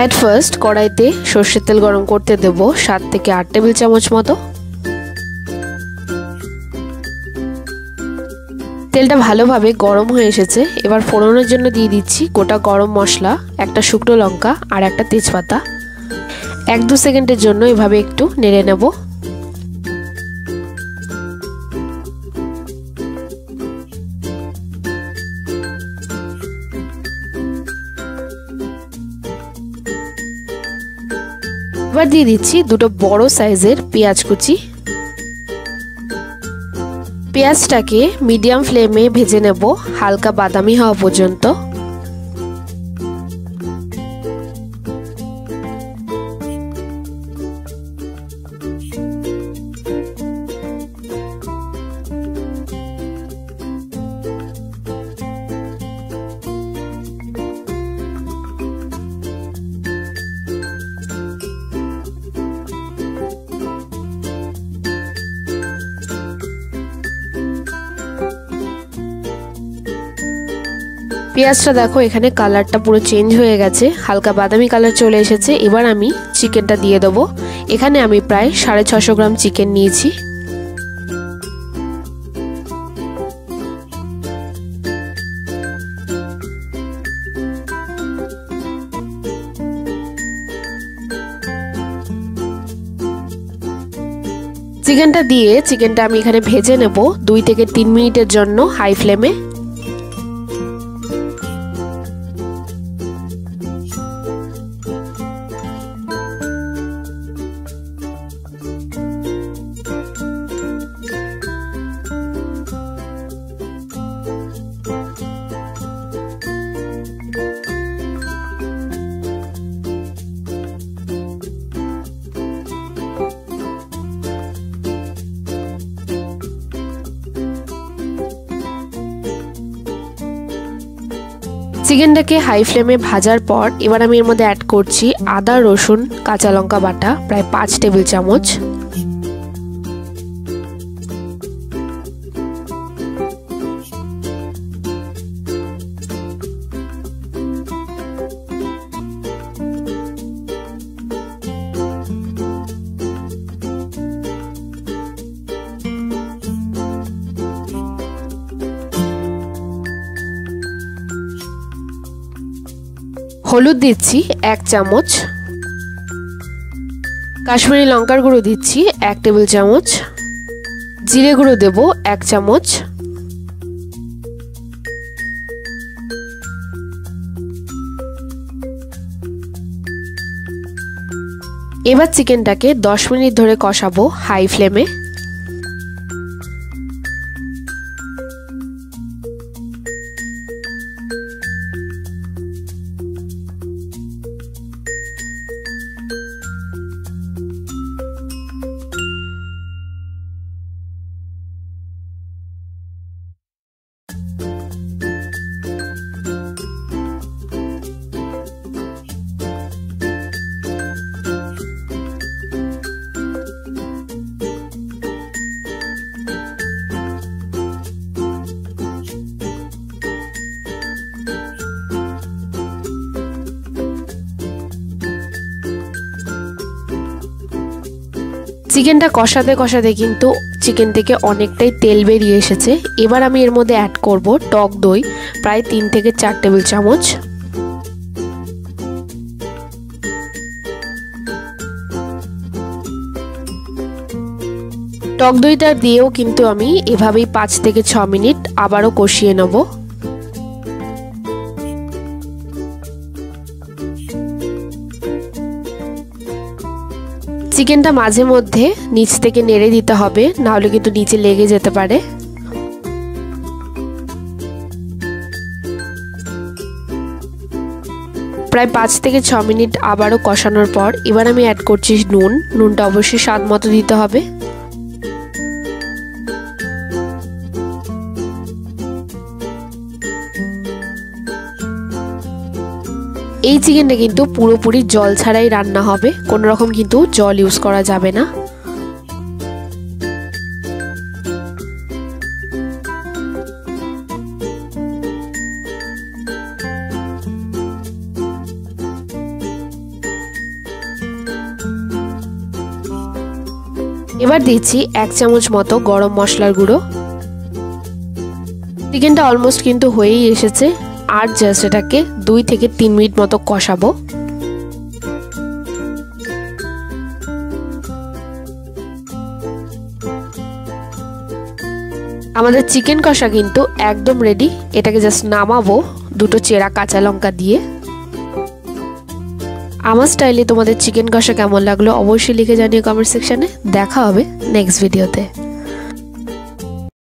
At first কড়াইতে সরষের তেল গরম করতে দেব 7 থেকে 8 টেবিল চামচ মতো। তেলটা ভালোভাবে গরম হয়ে এসেছে। এবার ফোড়নের জন্য দিয়ে দিচ্ছি গোটা গরম মশলা, একটা শুকনো লঙ্কা আর একটা তেজপাতা। 1-2 সেকেন্ডের জন্য এভাবে একটু নেড়ে নেব। এবার দিয়ে দিচ্ছি দুটো বড় সাইজের পেঁয়াজ কুচি। পেঁয়াজটাকে মিডিয়াম ফ্লেমে ভেজে নেব হালকা বাদামি হওয়া পর্যন্ত। পেঁয়াজটা দেখো এখানে কালারটা পুরো চেঞ্জ হয়ে গেছে, হালকা বাদামি কালার চলে এসেছে। এবার আমি চিকেনটা দিয়ে দেবো। এখানে আমি প্রায় 650 গ্রাম চিকেন নিয়েছি। চিকেনটা দিয়ে চিকেনটা আমি এখানে ভেজে নেব 2 থেকে 3 মিনিটের জন্য হাই ফ্লেমে। চিকেনটাকে হাই ফ্লেমে ভাজার পর এবার আমি এর মধ্যে অ্যাড করছি আদা রসুন কাঁচা লঙ্কা বাটা প্রায় 5 টেবিল চামচ। হলুদ দিচ্ছি 1 চামচ, কাশ্মীরি লঙ্কার গুঁড়ো দিচ্ছি 1 টেবিল চামচ, জিরে গুঁড়ো দেব 1 চামচ, এবার চিকেনটাকে 10 মিনিট ধরে কষাবো হাই ফ্লেমে। চিকেনটা কষাতে কষাতে কিন্তু চিকেন থেকে অনেকটাই তেল বেরিয়ে এসেছে। এবার আমি এর মধ্যে অ্যাড করব টক দই প্রায় 3 থেকে 4 টেবিল চামচ। টক দইটা দিয়েও কিন্তু আমি এভাবেই 5 থেকে 6 মিনিট আবারও কষিয়ে নেব। চিকেনটা মাঝে মধ্যে নিচ থেকে নেড়ে দিতে হবে, না হলে কিন্তু নিচে লেগে যেতে পারে। প্রায় 5 থেকে 6 মিনিট আবারও কষানোর পর এবার আমি অ্যাড করছি নুনটা অবশ্যই স্বাদ মতো দিতে হবে। এই চিকেনটা কিন্তু পুরোপুরি জল ছাড়াই রান্না হবে, কোনো রকম কিন্তু জল ইউজ করা যাবে না। এবার দিচ্ছি 1 চামচ মতো গরম মশলার গুঁড়ো। চিকেনটা অলমোস্ট কিন্তু হয়েই এসেছে, আর জাস্ট এটাকে 2 থেকে 3 মিনিট মতো কষাবো। আমাদের চিকেন কষা কিন্তু একদম রেডি। এটাকে জাস্ট নামাবো 2টো চেরা কাঁচা লঙ্কা দিয়ে। আমার স্টাইলে তোমাদের চিকেন কষা কেমন লাগলো অবশ্যই লিখে জানিও কমেন্ট সেকশনে। দেখা হবে নেক্সট ভিডিওতে।